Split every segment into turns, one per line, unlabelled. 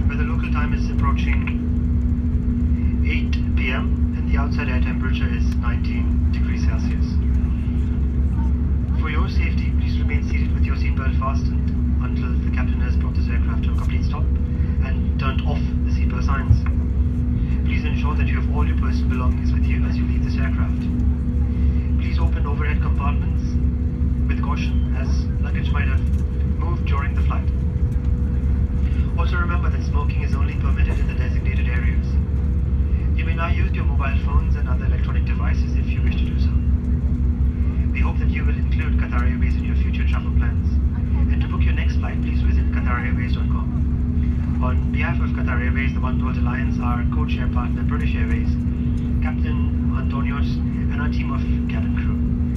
where the local time is approaching 8 p.m. and the outside air temperature is 19 degrees Celsius. For your safety, please remain seated with your seatbelt fastened until the captain has brought this aircraft to a complete stop and turned off the seatbelt signs. Please ensure that you have all your personal belongings with you as you leave this aircraft. Please open overhead compartments with caution, as luggage might have moved during the flight. Also remember that smoking is only permitted in the designated areas. You may now use your mobile phones and other electronic devices if you wish to do so. We hope that you will include Qatar Airways in your future travel plans. And to book your next flight, please visit QatarAirways.com. On behalf of Qatar Airways, the One World Alliance, our co-chair partner British Airways, Captain Antonios, and our team of cabin crew,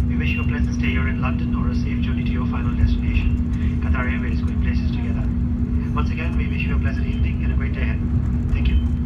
we wish you a pleasant stay here in London or a safe journey to your final destination, Qatar Airways, going places together. Once again, we wish you a pleasant evening and a great day ahead. Thank you.